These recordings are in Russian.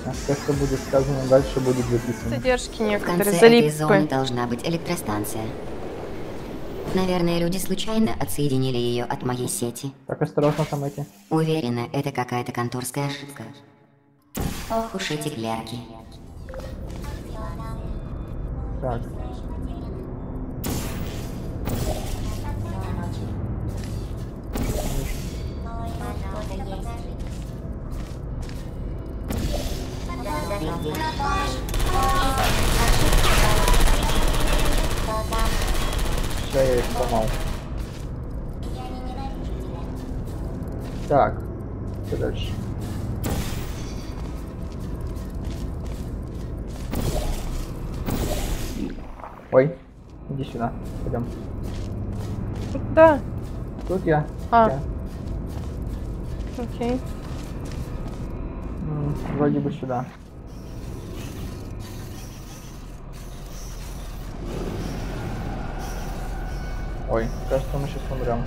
А то, что будет сказано дальше, будет записано. Задержки В некоторые, конце этой залипы. зоны должна быть электростанция. Наверное, люди случайно отсоединили ее от моей сети. Так, осторожно там эти. Уверена, это какая-то конторская ошибка. Ох уж эти клерки. Так. Все, я их сломал. Так, что дальше? Ой, иди сюда, пойдем. Да, Тут я. А. Я. окей. Вроде бы сюда. Ой, кажется, мы сейчас умрем.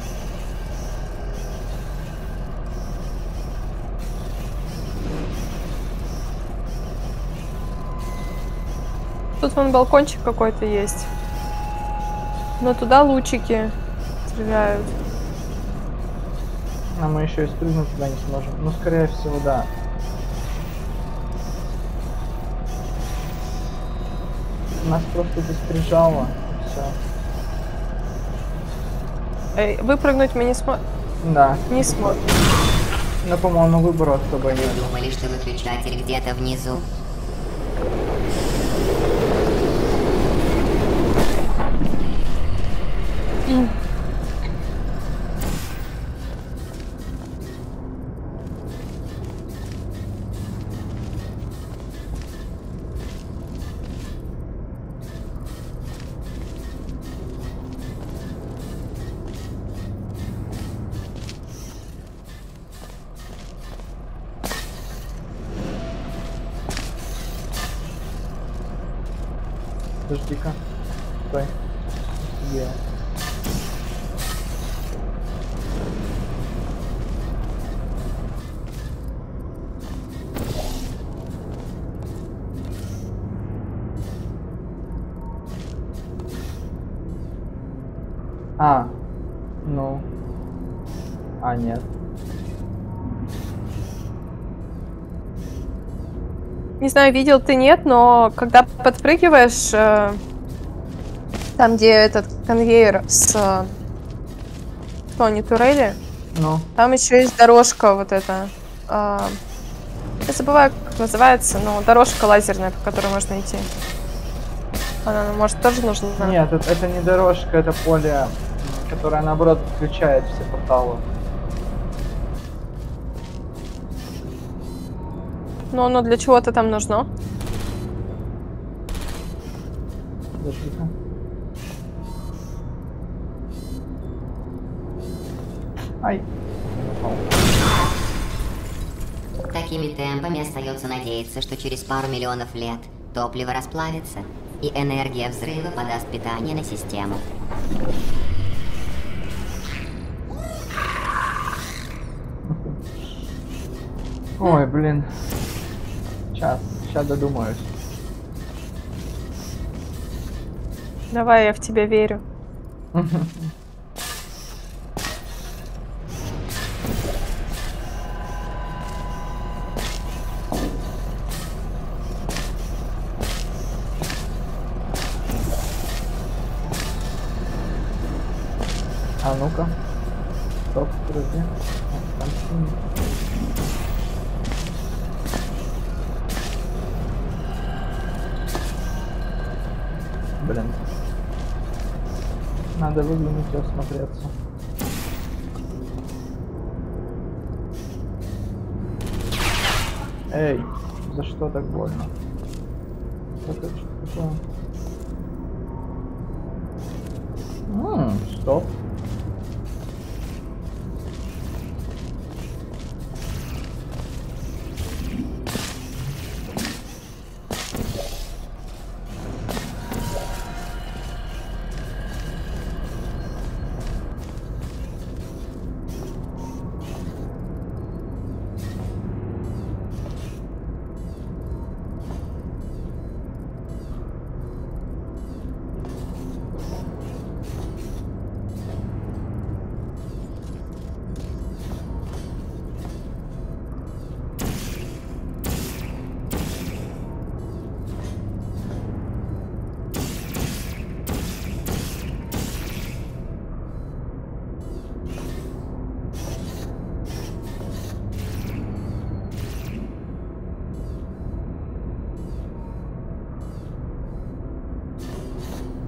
Тут вон балкончик какой-то есть. Но туда лучики стреляют. А мы еще и спрыгнуть туда не сможем. Ну, скорее всего, да. Нас просто здесь прижало. Все. Эй, выпрыгнуть мы не сможем. Да. Не сможем. Но, по-моему, выбора особо Вы нет. думали, что выключатель где-то внизу? Подожди-ка. Стой. Где? А, ну. А, нет. Не знаю, видел ты нет, но когда подпрыгиваешь, там, где этот конвейер с Тони Турелли, Ну. там еще есть дорожка вот эта. Я забываю, как называется, но дорожка лазерная, по которой можно идти. Она, может, тоже нужна? Нет, это не дорожка, это поле, которое, наоборот, включает все порталы. Но оно для чего-то там нужно. Подожди-ка. Ай. Такими темпами остается надеяться, что через пару миллионов лет топливо расплавится, и энергия взрыва подаст питание на систему. Ой, блин. Сейчас додумаюсь. Давай, я в тебя верю. А ну-ка. Стоп, подожди. Там синий. Блин. Надо выглянуть и осмотреться. Эй, за что так больно? Это что такое? Стоп.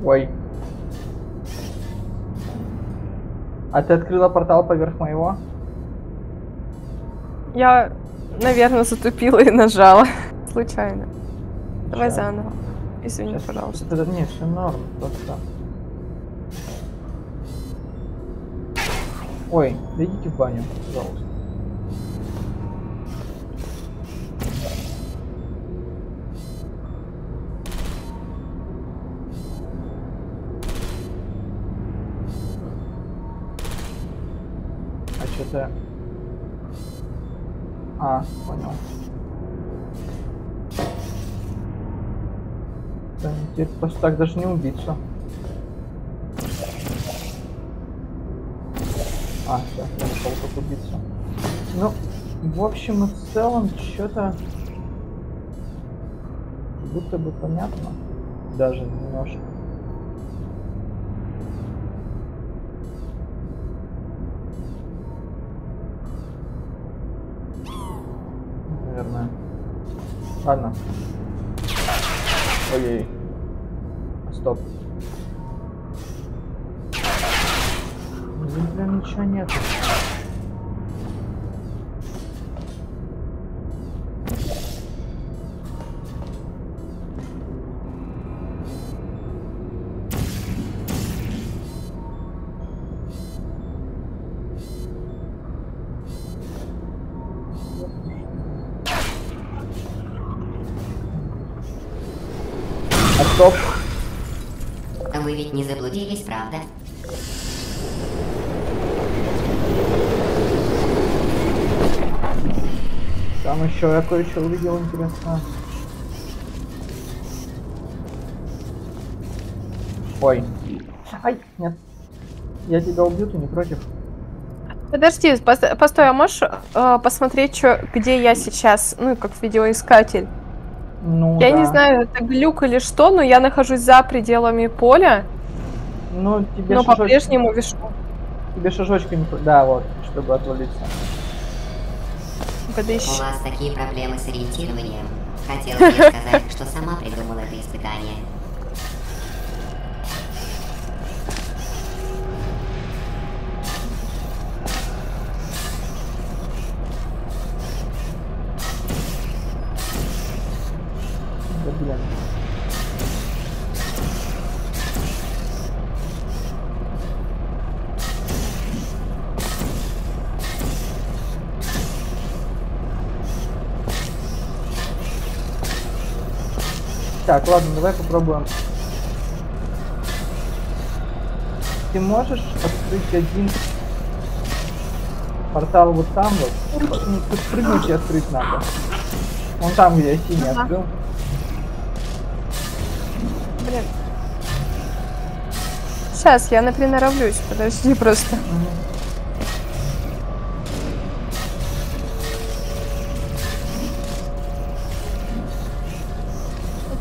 Ой. А ты открыла портал поверх моего? Я, наверное, затупила и нажала. Случайно. Давай Щас. заново. Извини, Сейчас, пожалуйста. Нет, все норм, просто. Ой, да идите в баню, пожалуйста. А что-то... А, понял. Да, теперь просто так даже не убиться. А, все, я нашел, как убиться. Ну, в общем и в целом, что-то будто бы понятно. Даже немножко. Наверное. Ладно. Ой-ой. Стоп. Здесь прям ничего нет. А стоп. Вы ведь не заблудились, правда? Там еще я кое-что увидел интересно. Ой. Ай, нет. Я тебя убью, ты не против? Подожди, постой, а можешь посмотреть, где я сейчас, ну, как видеоискатель? Ну, Я да. не знаю, это глюк или что, но я нахожусь за пределами поля, Ну, тебе но шажочки... по-прежнему вешу. Тебе шажочки не... Да, вот, чтобы отвалиться. У Подыщи. вас такие проблемы с ориентированием. Хотела бы я сказать, что сама придумала это испытание. Да, блин. Так, ладно, давай попробуем. Ты можешь открыть один портал вот там вот? Ну, тут прыгнуть и открыть надо. Вон там, где я синий Ага. открыл. Блин. Сейчас, я наpriноровлюсь, подожди просто.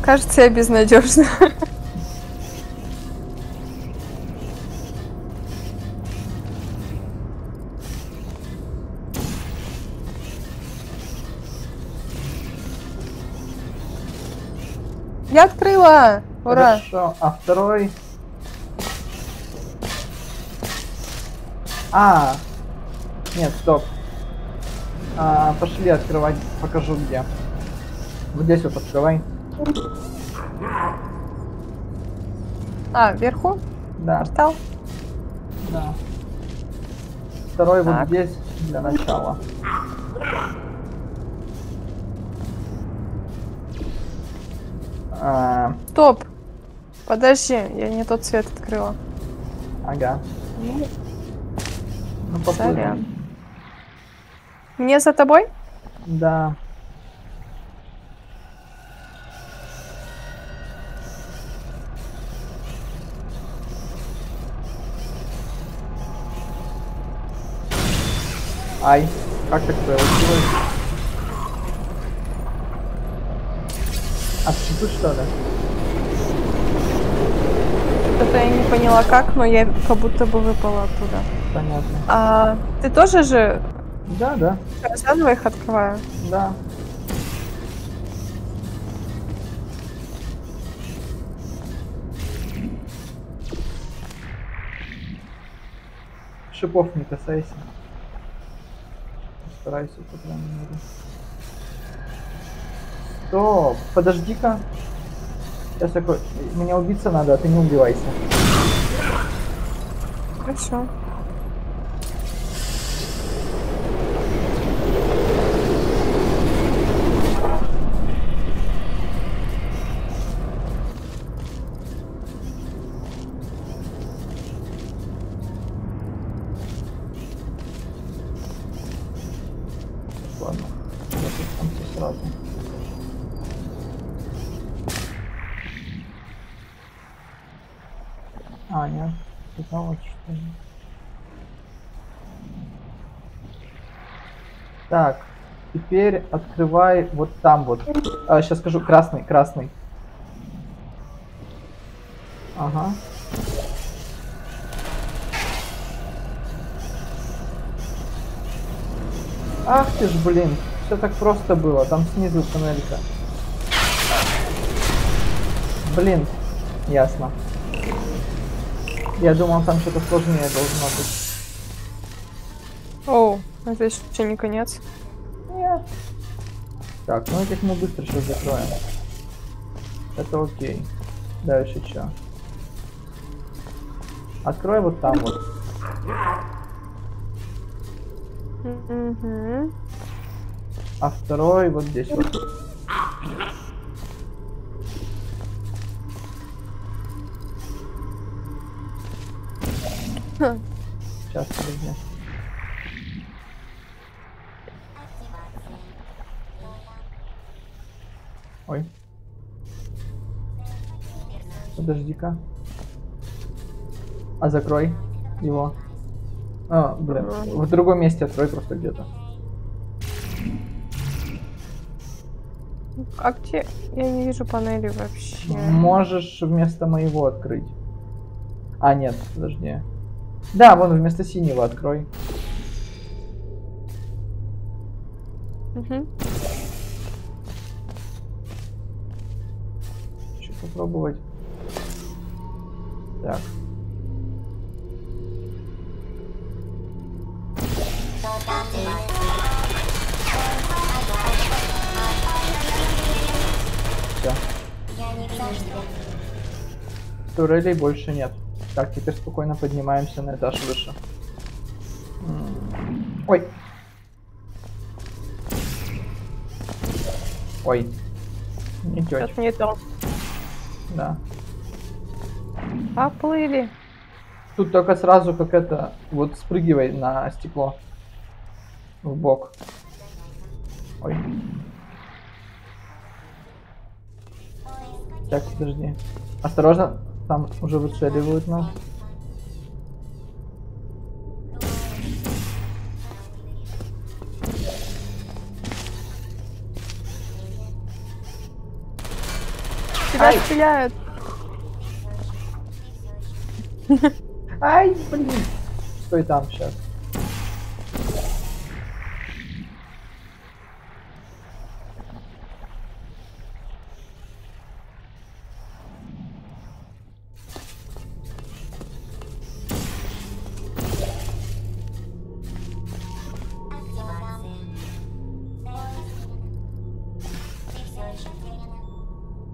Кажется, я безнадежна. Я открыла! Ура! Хорошо, а второй... А, нет, стоп. Пошли открывать, покажу где. Вот здесь вот открывай. А, вверху? Да, Портал? да. Второй вот Так. здесь для начала. Стоп! Подожди, я не тот цвет открыла. Ага. Ну, Сорян. попробуем. Мне за тобой? Да. Ай, как так получилось? А в читу что ли? Что-то я не поняла как, но я как будто бы выпала оттуда. Понятно. А ты тоже же Да, да, заново их открываю? да. шипов не касайся. Старайся, по крайней мере. Стоп, подожди-ка. Сейчас такой, меня убиться надо, а ты не убивайся. Хорошо. Ладно, я тут там все сразу. А, нет, это вот что ли. Так, теперь открывай вот там вот. Сейчас скажу, красный, красный. Ага. Ах ты ж, блин, все так просто было, там снизу туннелька. Блин, ясно. Я думал, там что-то сложнее должно быть. Оу, это еще не конец. Нет. Так, ну этих мы быстро сейчас закроем. Это окей. Дальше что? Открой вот там вот. Угу. А второй вот здесь вот. Сейчас, подожди. Ой. Подожди-ка. А закрой его. А, блин. В другом месте открой просто где-то. А где? Я не вижу панели вообще. Можешь вместо моего открыть. А, нет, подожди. Да, вон вместо синего открой. Угу. Хочу попробовать. Так. Все. Турелей больше нет. Так, теперь спокойно поднимаемся на этаж выше. Ой. Ой. Не тётя. Это не то. Да. Поплыли. Тут только сразу как это, вот спрыгивай на стекло. В бок. Ой. Так, подожди. Осторожно, там уже выцеливают нас. Тебя стреляют. Ай, блин. Стой там сейчас.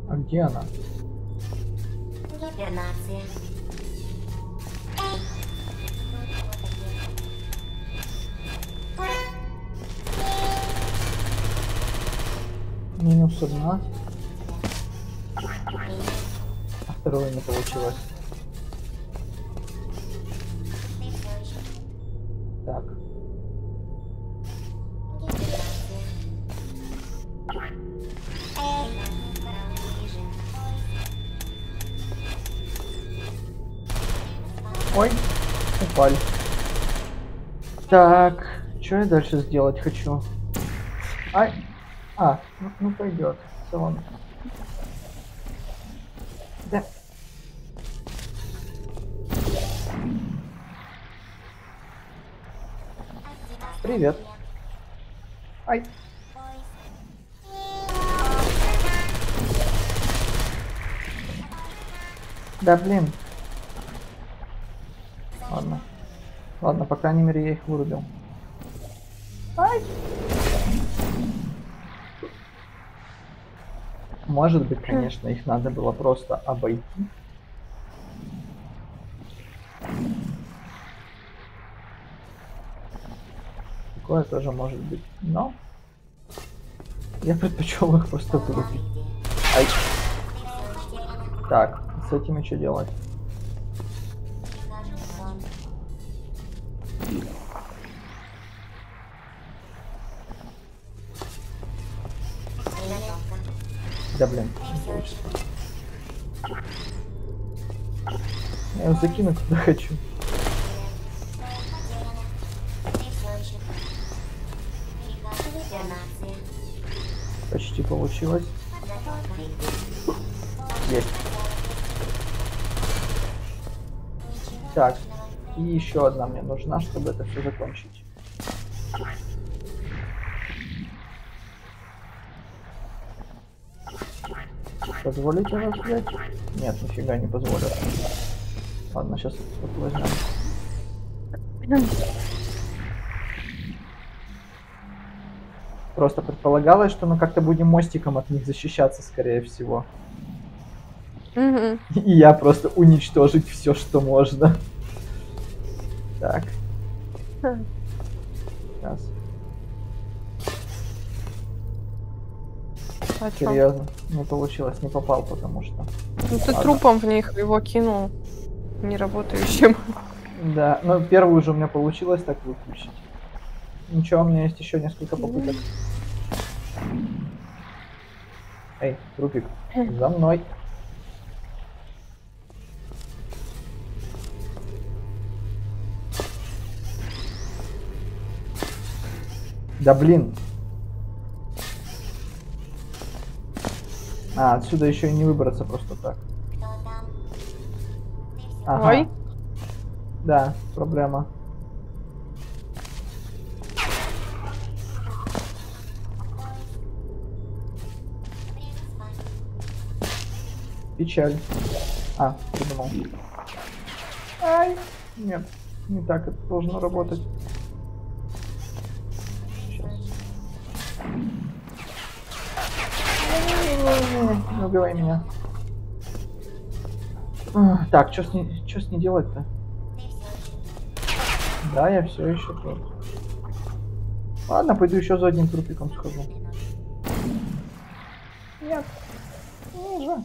А где она? Гибернация. Минус одна. А второе не получилось. Так. Ой, упали. Так, что я дальше сделать хочу? Ай. Ну пойдет. В целом. Да. Привет. Ай. Да блин. Ладно. Ладно, по крайней мере, я их вырубил. Ай! Может быть, конечно, их надо было просто обойти. Такое тоже может быть. Но я предпочел их просто вырубить. Ай. Так, с этим что делать? Да блин, не получится. Я его закину куда хочу. Почти получилось. Есть. Так, и еще одна мне нужна, чтобы это все закончить. Позволите вас взять? Нет, нифига не позволю. Ладно, сейчас вот возьмем. Просто предполагалось, что мы как-то будем мостиком от них защищаться, скорее всего. Угу. И я просто уничтожить все, что можно. Так. Сейчас. А чё? Серьезно, не получилось, не попал, потому что. Ну ты Ладно. трупом в них его кинул. Неработающим. Да, но первую же у меня получилось так выключить. Ничего, у меня есть еще несколько попыток. Эй, трупик, за мной. Да блин. А, отсюда еще и не выбраться просто так. Ага. Ой. Да, проблема. Печаль. А, придумал. Ай, нет, не так это должно работать. Сейчас. Не убивай меня. Так, что с ней делать-то? Да, я все еще тут. Ладно, пойду еще за одним трупиком схожу. Нет. Ниже.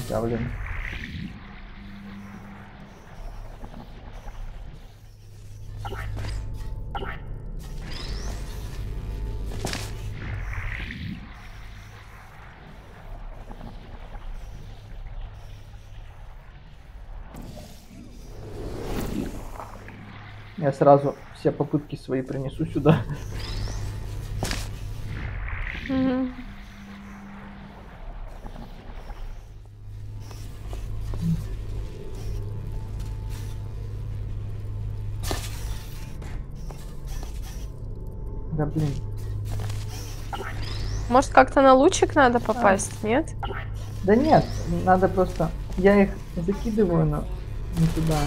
Да, блин. Я сразу все попытки свои принесу сюда. Угу. Да блин. Может, как-то на лучик надо попасть, нет? Да нет, надо просто... Я их закидываю, но не туда.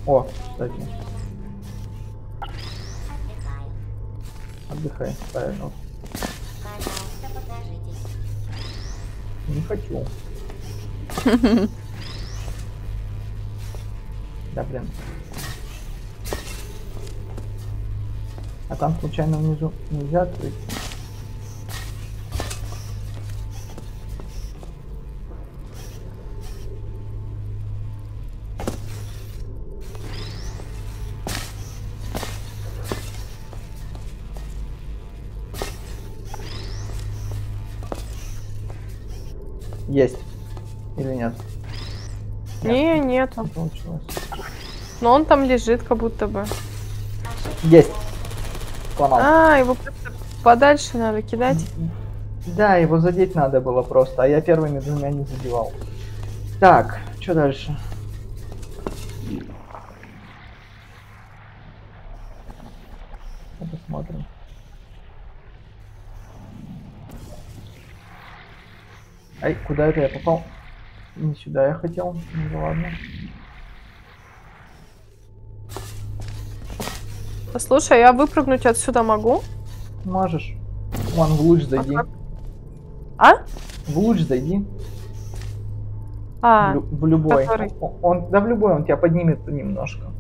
О, кстати. Отдыхай, правильно. Не хочу. Да блин. А там случайно внизу нельзя открыть? Есть. Или нет? Не, нету. Не получилось. Но он там лежит, как будто бы. Есть. Сломал. А, его просто подальше надо кидать. Да, его задеть надо было просто, а я первыми двумя не задевал. Так, что дальше? Посмотрим. Ай, куда это я попал? Не сюда я хотел. Ну да ладно. Слушай, я выпрыгнуть отсюда могу? Можешь. Вон, в луч зайди. как? А? В луч зайди. А, В любой. который? Да в любой, он тебя поднимет немножко.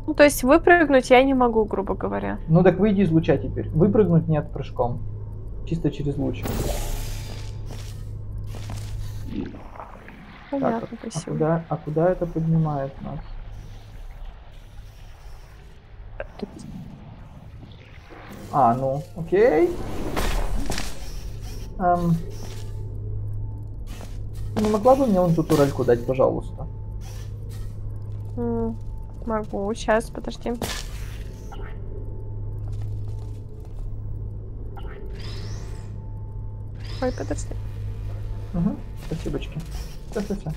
ну то есть выпрыгнуть я не могу, грубо говоря. Ну так выйди из луча теперь. Выпрыгнуть нет прыжком. Чисто через луч. Понятно, Так, спасибо. а куда это поднимает нас? А, ну, окей. Не могла бы мне вон ту турельку дать, пожалуйста? Могу, сейчас, подожди. Ой, подожди. Угу, спасибочки. Все.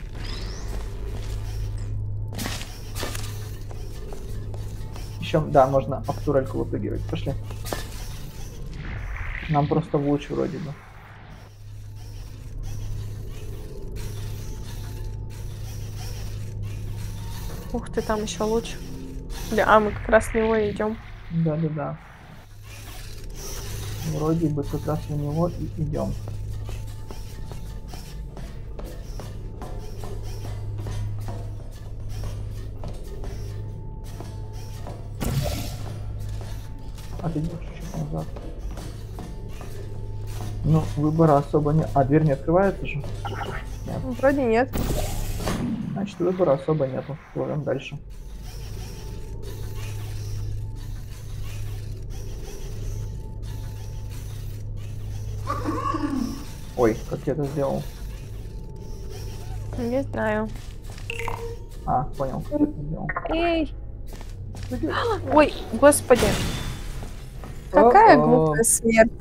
Еще, да, можно об турельку выпрыгивать. Пошли. Нам просто в луч вроде бы. Ух ты, там еще луч. А, мы как раз в него и идем. Да. Вроде бы как раз в него и идем. А ты идешь чуть назад. Ну, выбора особо нет. А, дверь не открывается же? Нет. Вроде нет. Значит, выбора особо нету. Плывем дальше. Ой, как я это сделал? Не знаю. А, понял, как я это сделал. Эй! Ой, господи. Какая глупая смерть.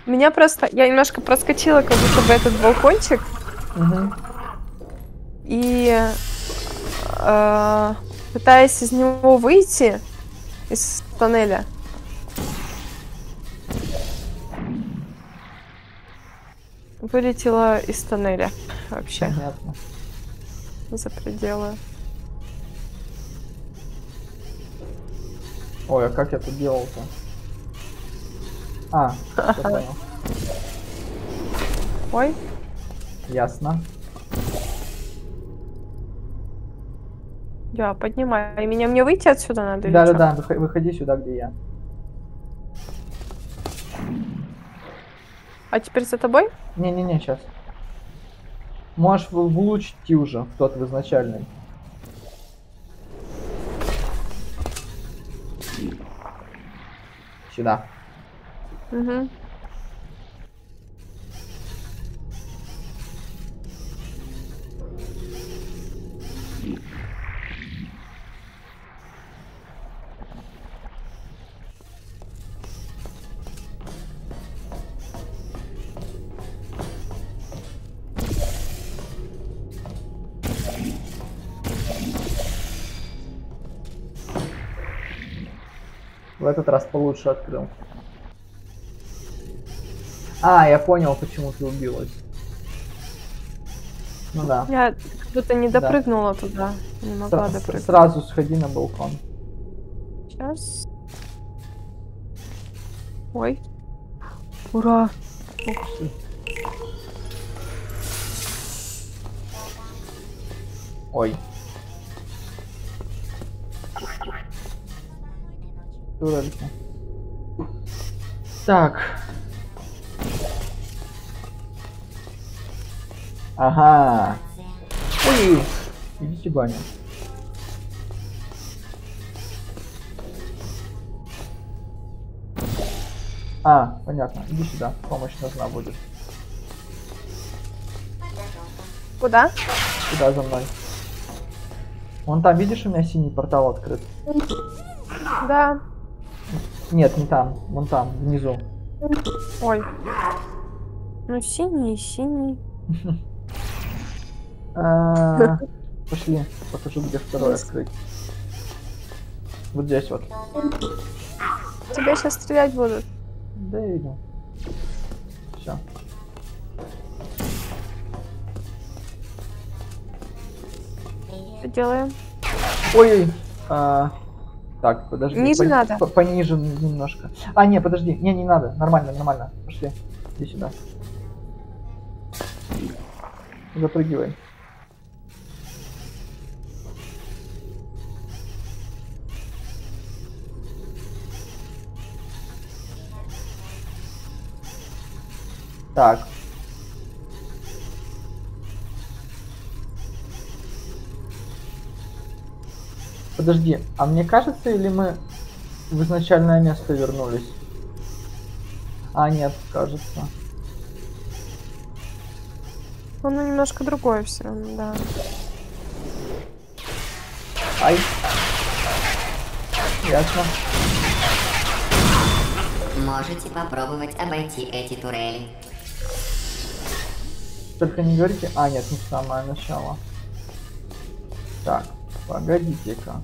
Меня просто... Я немножко проскочила как будто бы этот балкончик. Угу. И... пытаясь из него выйти, из тоннеля. Вылетела из тоннеля. Вообще. Понятно. За пределы. Ой, а как я тут делал-то? А, я понял. Ой. Ясно. Я поднимаю. И мне выйти отсюда надо? Да, выходи сюда, где я. А теперь за тобой? Не, сейчас. Можешь в луч идти уже, в тот в изначальный. Сюда. Угу. В этот раз получше открыл. А, я понял, почему ты убилась. Ну да. Я как будто не допрыгнула туда. Не могла допрыгнуть. Сразу сходи на балкон. Сейчас. Ой. Ура. Ух ты. Ой. Турелька. Так. Ага. Ой. Идите баню. А, понятно. Иди сюда. Помощь нужна будет. Куда? Сюда за мной. Вон там, видишь, у меня синий портал открыт? Да. Нет, не там. Вон там, внизу. Ой. Ну, синий, синий. Пошли, покажу, где второй открыть. Вот здесь вот. Тебя сейчас стрелять будут. Да иду. Все. Что делаем? Ой, так, подожди. Ниже надо? Пониже немножко. А, не, подожди. Не надо. Нормально, нормально. Пошли. Иди сюда. Запрыгивай. Так. Подожди, а мне кажется, или мы в изначальное место вернулись? А, нет, кажется. Оно немножко другое все равно, да. Ай. Ясно. Можете попробовать обойти эти турели. Только не говорите... А, нет, не самое начало. Так, погодите-ка.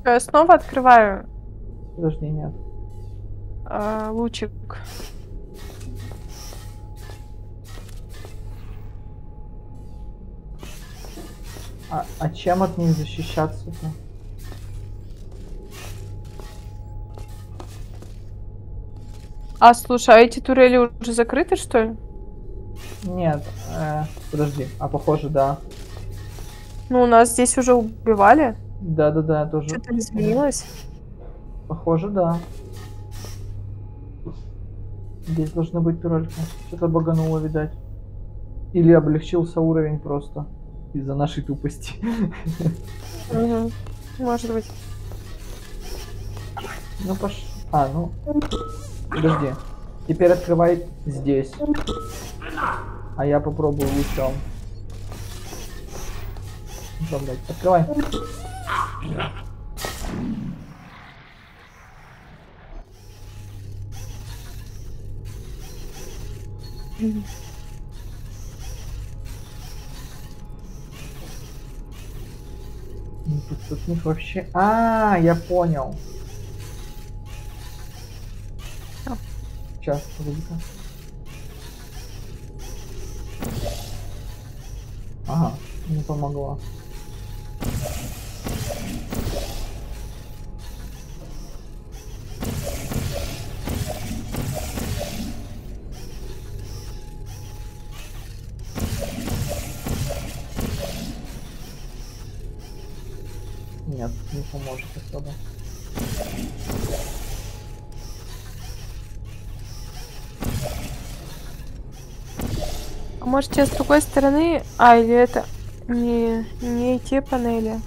Я снова открываю Подожди, нет. лучик. А чем от них защищаться-то? А, слушай, а эти турели уже закрыты, что ли? Нет, подожди, а похоже, да. Ну, у нас здесь уже убивали. Да, тоже. Что-то изменилось. Похоже, да. Здесь должны быть турельки. Что-то багануло, видать. Или облегчился уровень просто. Из-за нашей тупости. Угу. Может быть. Ну пош... А, ну... Подожди. Теперь открывай здесь. А я попробую лучом. Блядь, открывай. Тут у них вообще... А, я понял. Сейчас, подожди-ка. Ага, не помогло. Нет, не поможет особо. А может, с другой стороны... А, или это... Не те панели.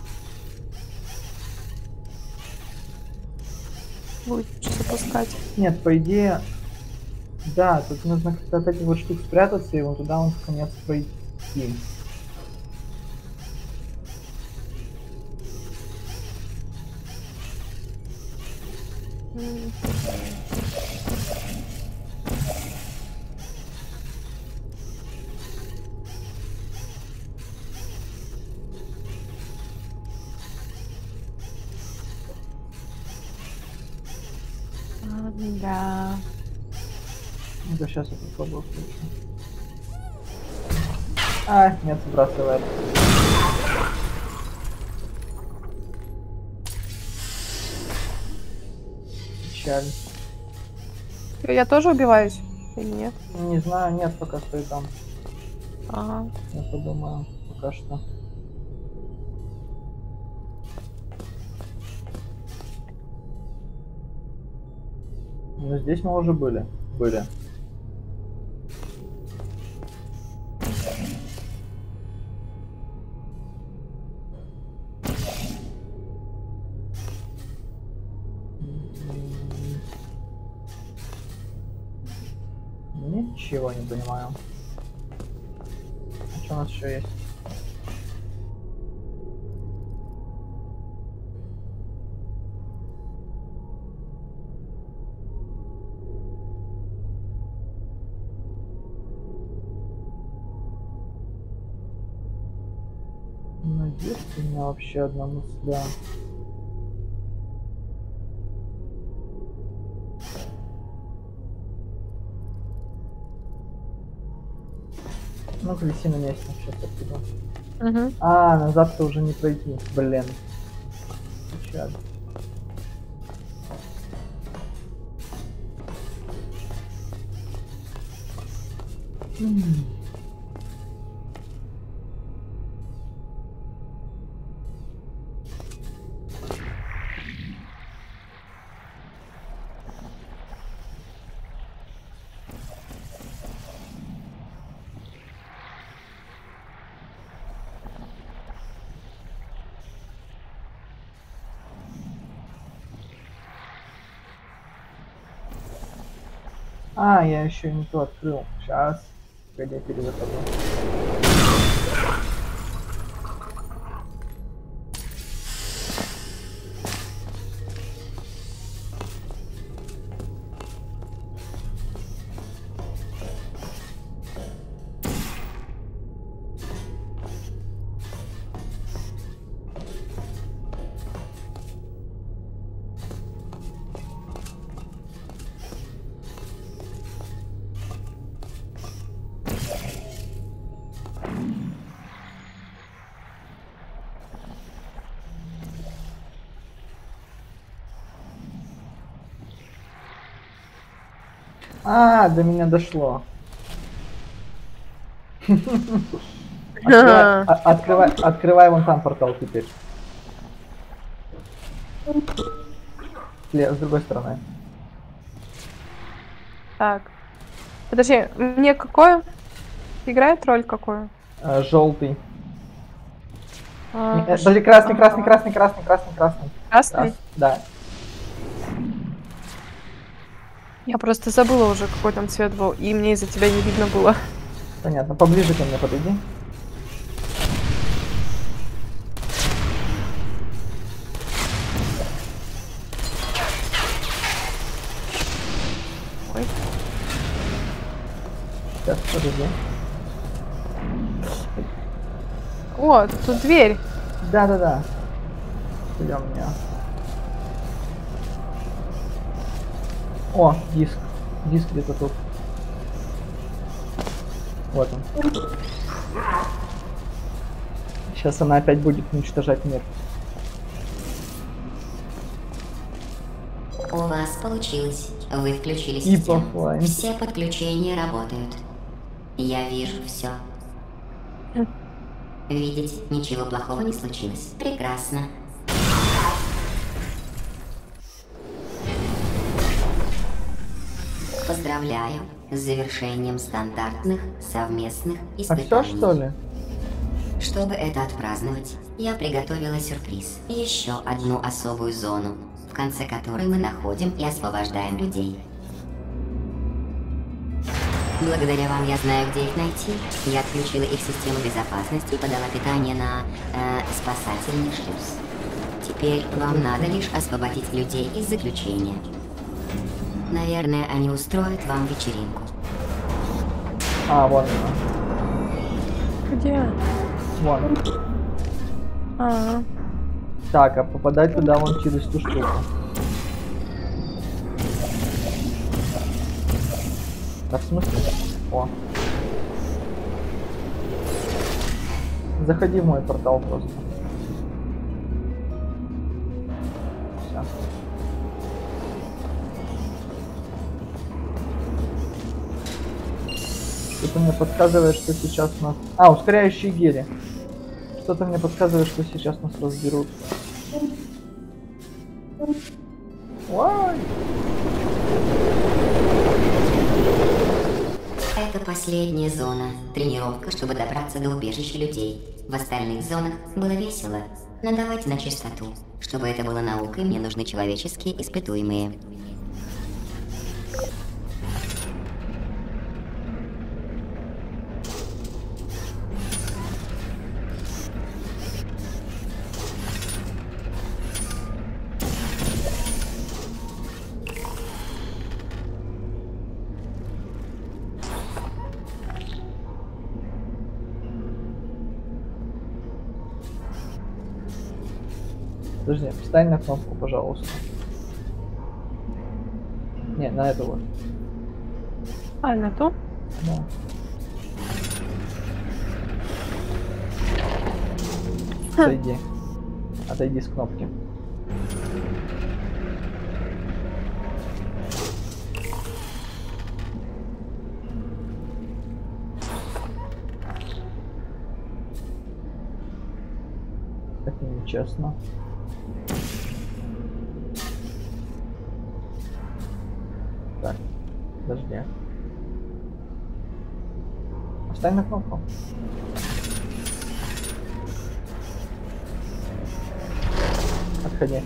Лучше запускать. Нет, по идее... Да, тут нужно как-то от этих вот штук спрятаться, и вон туда он в конец пройти. Да. Ну-ка, сейчас я попробую включу. А, нет, сбрасывает. Печаль. Я тоже убиваюсь? Или нет? Не знаю, нет, пока стой там. Ага. Я подумаю, пока что. Ну, здесь мы уже были. Ничего не понимаю. А что у нас еще есть? Ну, есть у меня вообще одна мысля. Ну, колеси на месте, сейчас откуда. Мгм. А, назад-то уже не пройти. Блин. Печаль. М. А, я еще не то открыл. Сейчас. Погоди, я перезахожу. А, до меня дошло. Открывай вон там портал теперь. С другой стороны. Так. Подожди, мне какое? Играет роль какую? Желтый. А, Подожди, красный. Красный? Да. Я просто забыла уже, какой там цвет был, и мне из-за тебя не видно было. Понятно. Поближе ко мне подойди. Ой. Сейчас, подожди. О, тут дверь. Да. Идем меня. О, диск. Диск где-то тут. Вот он. Сейчас она опять будет уничтожать мир. У вас получилось. Вы включили И систему. пофлайн. Все подключения работают. Я вижу все. Видите, ничего плохого не случилось. Прекрасно. Поздравляю с завершением стандартных совместных А испытаний. все, что ли? Чтобы это отпраздновать, я приготовила сюрприз. Еще одну особую зону, в конце которой мы находим и освобождаем людей. Благодаря вам я знаю, где их найти. Я отключила их систему безопасности и подала питание на спасательный шлюз. Теперь вам надо лишь освободить людей из заключения. Наверное, они устроят вам вечеринку. А, вот она. Где? Вон. А, Так, а попадать туда вон через ту штуку. Да, в смысле? О. Заходи в мой портал просто. Всё. Что-то мне подсказывает, что сейчас нас... А, ускоряющие гели. Что-то мне подсказывает, что сейчас нас разберут. Ой. Это последняя зона. Тренировка, чтобы добраться до убежища людей. В остальных зонах было весело. Но давайте на чистоту. Чтобы это было наукой, мне нужны человеческие испытуемые. Подожди, встань на кнопку, пожалуйста. Не, на эту вот. а на ту? Да. Отойди. Отойди с кнопки. Это нечестно. Так, подожди. Встань на кнопку. Отходи.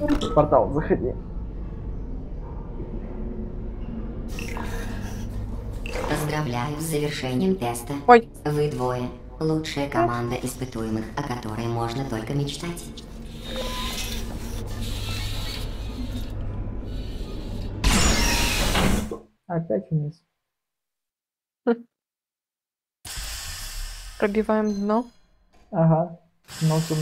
В портал, заходи. Поздравляю с завершением теста. Ой. Вы двое. Лучшая команда испытуемых, о которой можно только мечтать. Опять вниз. Пробиваем дно. Ага. Носом.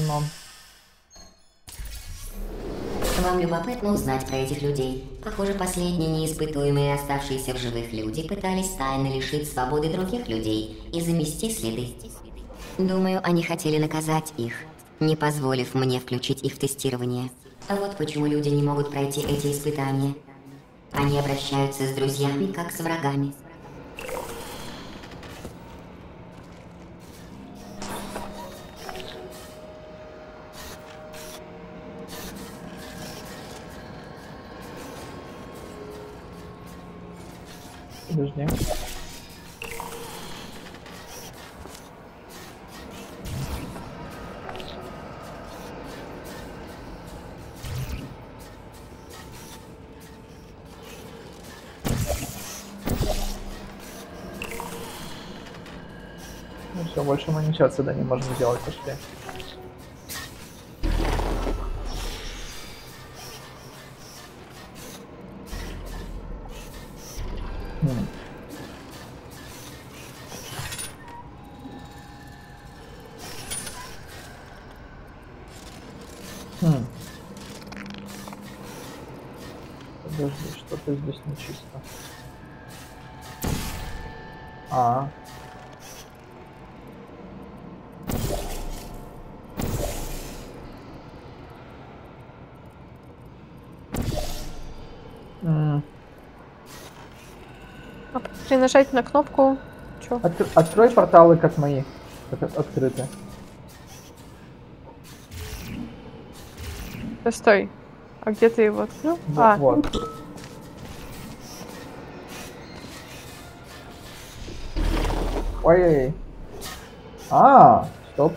Вам любопытно узнать про этих людей. Похоже, последние неиспытуемые оставшиеся в живых люди пытались тайно лишить свободы других людей и замести следы. Думаю, они хотели наказать их, не позволив мне включить их в тестирование. А вот почему люди не могут пройти эти испытания. Они обращаются с друзьями, как с врагами. Подожди. Ну все, больше мы ничего отсюда не можем сделать, пошли. Подожди, что-то здесь нечисто. При нажатии на кнопку. Чё? Открой порталы, как мои. Открыты. Стой. А где ты его открыл? Вот. Ой-ой-ой. Стоп.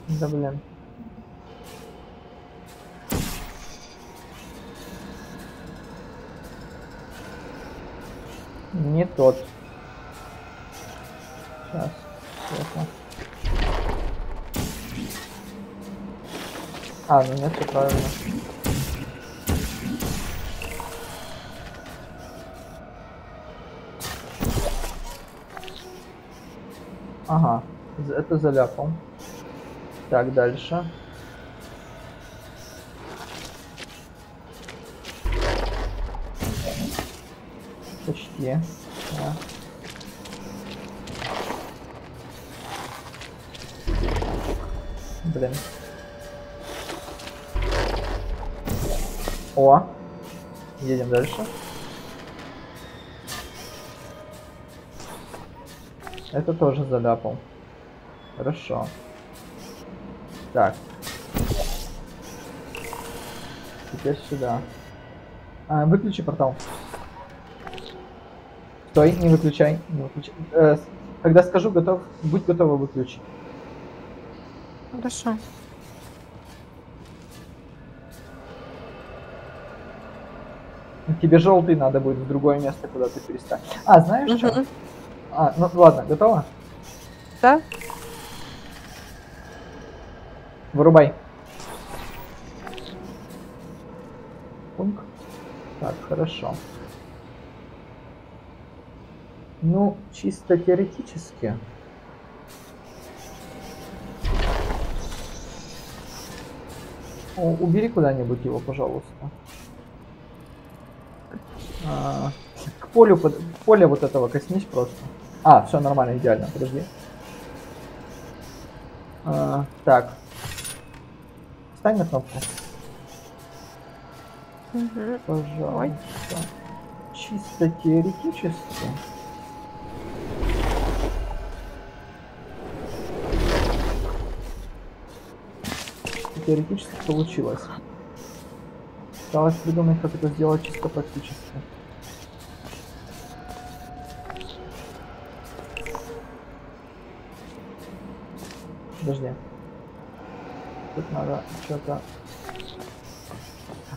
Да блин. Не тот. Сейчас. Честно. Ну нет, все правильно. Ага. Это заляпал. Так, дальше. Почти. Да. Блин. О! Едем дальше. Это тоже заляпал. Хорошо. Так. Теперь сюда. Выключи портал. Стой, не выключай. Не выключай. Когда скажу готов, будь готова выключить. Хорошо. Тебе желтый надо будет в другое место, куда ты перестань. Знаешь что? Ну ладно, готова? Да? Вырубай. Пункт. Так, хорошо. Ну, чисто теоретически. Убери куда-нибудь его, пожалуйста. К полю, поле вот этого коснись просто. Все нормально, идеально, подожди. Так. Встань на кнопку. Угу. Пожалуйста. Чисто теоретически. Теоретически получилось. Осталось придумать, как это сделать чисто практически. Подожди. Тут надо что-то...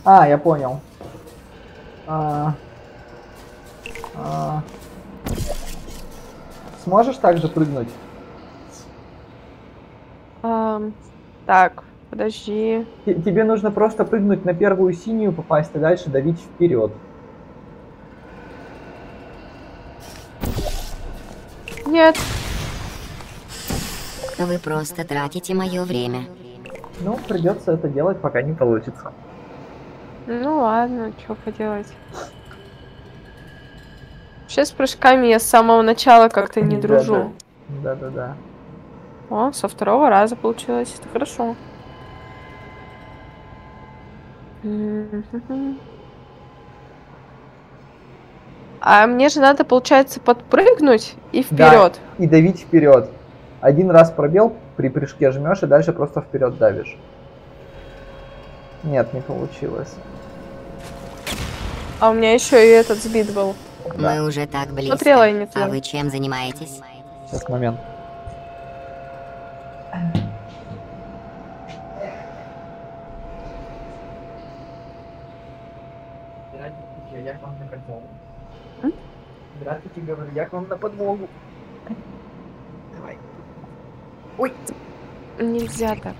я понял. Сможешь также прыгнуть? Так, подожди. Тебе нужно просто прыгнуть на первую синюю, попасть, и дальше давить вперед. Нет. Вы просто тратите мое время. Ну, придется это делать, пока не получится. Ну ладно, что поделать. Вообще с прыжками я с самого начала как-то не дружу. Да. О, со второго раза получилось. Это хорошо. А мне же надо, получается, подпрыгнуть и вперед. Да, и давить вперед. Один раз пробел, при прыжке жмешь и дальше просто вперед давишь. Нет, не получилось. А у меня еще и этот сбит был. Да. Мы уже так близко. Смотрела я не туда. А вы чем занимаетесь? Сейчас, момент. Здравствуйте, я к вам на подмогу. Здравствуйте, говорю, я к вам на подмогу. Давай. Ой! Нельзя так.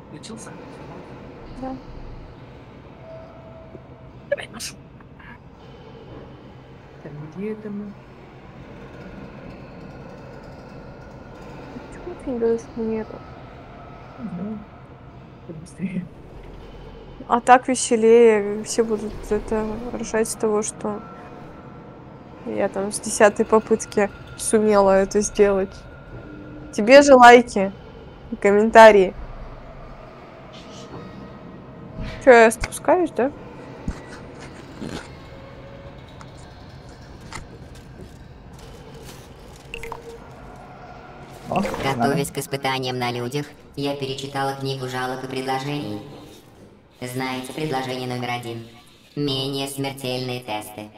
Включился? Да. Давай нашу. Так, где это мы? Почему ты нету? Быстрее. А так веселее. Все будут это ржать с того, что я там с 10-й попытки сумела это сделать. Тебе же лайки и комментарии. Че, я спускаюсь, да? Готовясь к испытаниям на людях, я перечитала книгу жалоб и предложений. Знаете, предложение номер 1. Менее смертельные тесты.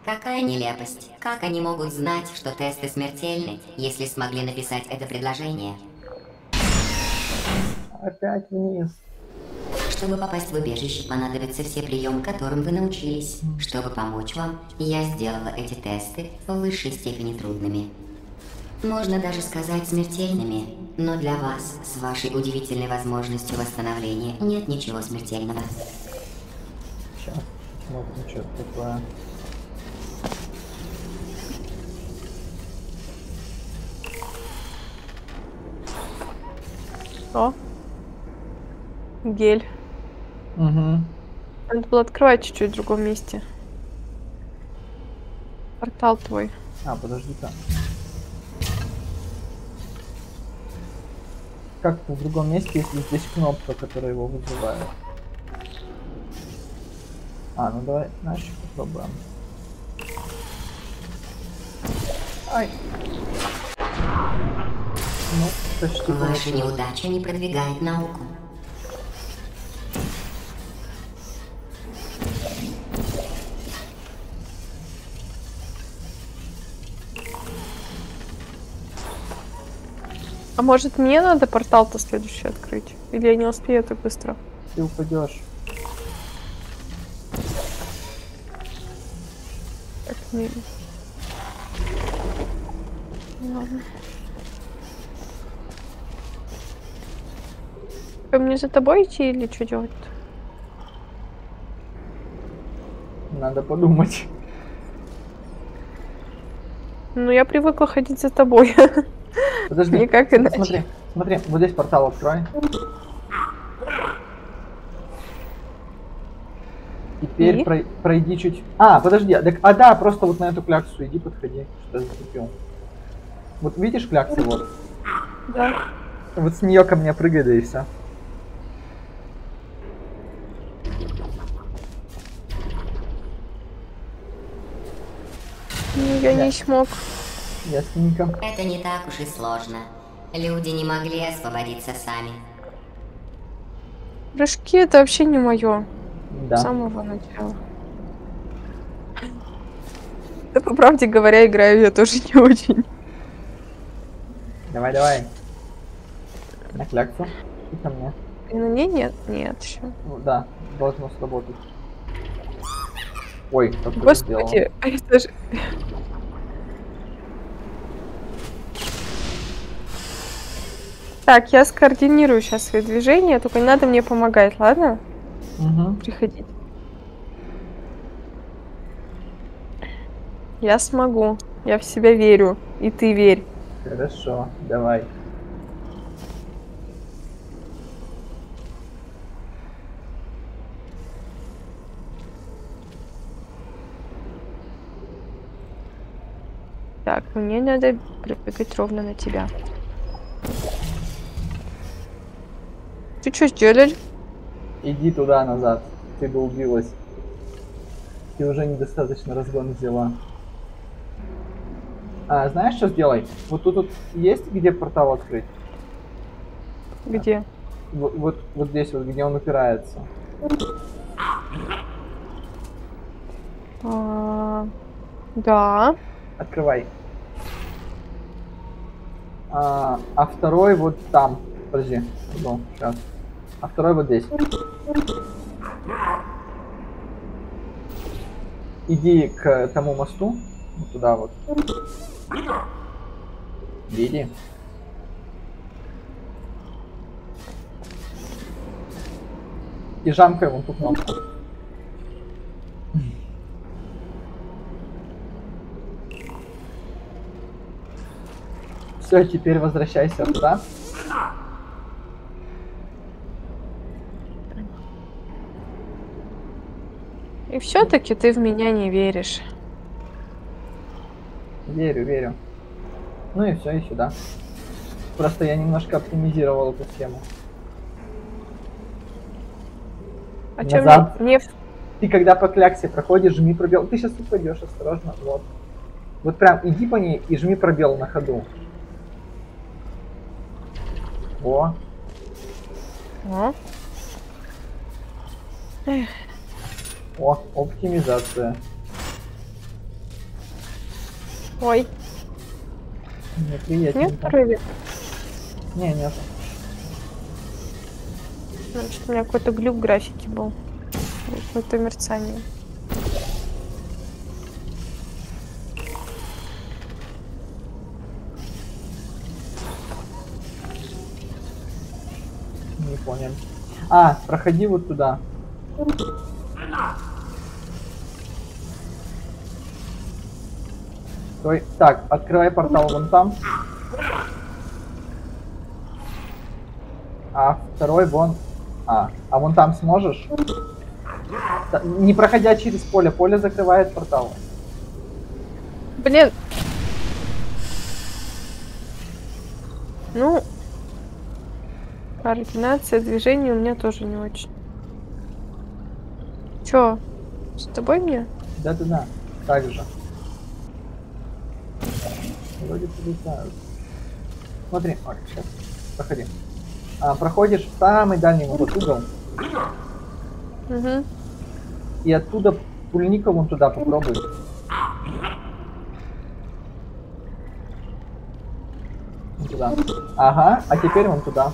Какая нелепость. Как они могут знать, что тесты смертельны, если смогли написать это предложение? Опять вниз. Чтобы попасть в убежище, понадобятся все приемы, которым вы научились. Чтобы помочь вам, я сделала эти тесты в высшей степени трудными. Можно даже сказать смертельными, но для вас, с вашей удивительной возможностью восстановления, нет ничего смертельного. Сейчас смотрим, что это такое. О. Гель. Угу. Надо было открывать чуть-чуть в другом месте. Портал твой. Подожди-ка. Как-то в другом месте, если здесь кнопка, которая его вызывает. Ну давай, знаешь, попробуем. Ай. Ну, почти Ваша получилось. неудача не продвигает науку. А может мне надо портал-то следующий открыть? Или я не успею так быстро? Ты упадешь. Так, не... Ладно. Мне за тобой идти или что делать? Надо подумать. Ну, я привыкла ходить за тобой. Подожди. Никак иначе. Смотри, смотри, вот здесь портал открой. Теперь И? пройди чуть... А, подожди, да, просто вот на эту кляксу иди, подходи, что я зацепил. Вот видишь кляксы, вот? Да. Вот с нее ко мне прыгай, да и все. Ну, я не смог. Ясненько. Это не так уж и сложно. Люди не могли освободиться сами. Прыжки это вообще не мое. Да. С самого начала. Да, по правде говоря, играю я тоже не очень. Давай, давай. На кляксу. И ко мне. И на ней нет? Нет еще. Ну, да, должно сработать. Ой, как ты Господи, а это же... Так, я скоординирую сейчас свои движения, только не надо мне помогать, ладно? Угу. Приходить. Я смогу. Я в себя верю. И ты верь. Хорошо, давай. Так, мне надо прыгать ровно на тебя. Ты что сделал? Иди туда назад. Ты долбилась. Ты уже недостаточно разгон взяла. А, знаешь, что сделай? Вот тут есть где портал открыть? Где? Вот здесь вот, где он упирается. Да. Открывай. А второй вот там. Подожди. Ну, сейчас. А второй вот здесь. Иди к тому мосту. Вот туда вот. Иди. И жамкай вон ту кнопку. Все, теперь возвращайся туда. И все-таки ты в меня не веришь. Верю, верю. Ну и все, и сюда. Просто я немножко оптимизировал эту схему. А чё Назад. мне... Ты когда по кляксе проходишь, жми пробел. Ты сейчас упадешь, осторожно. Вот. Вот прям иди по ней и жми пробел на ходу. Во. О. Эх. О, оптимизация. Ой, Неприятненько. нет прыгать? Не, нет. Значит, у меня какой-то глюк в графике был. Какое-то мерцание. Не понял. А, проходи вот туда. Стой. Так, открывай портал вон там. А второй вон... А вон там сможешь? Не проходя через поле. Поле закрывает портал. Блин. Ну, координация движения у меня тоже не очень. Чё? С тобой мне? Да-да-да. Так же. Вроде прилетают. Смотри. Ой, сейчас. Проходи. Проходишь в самый дальний вот этот угол. Угу. И оттуда пульника вон туда попробуй. Вон туда. Ага, а теперь вон туда.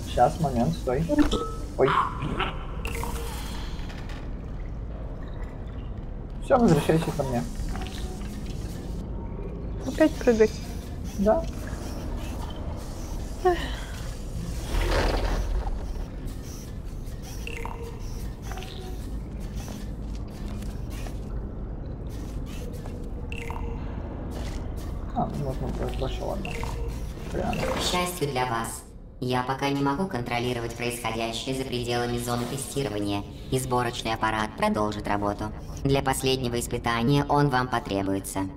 Сейчас, момент, стой. Ой. Все, возвращайся ко мне. Опять прыгать. Да. Ну вот он произошел, ладно. Прямо. К счастью для вас, я пока не могу контролировать происходящее за пределами зоны тестирования, и сборочный аппарат продолжит работу. Для последнего испытания он вам потребуется.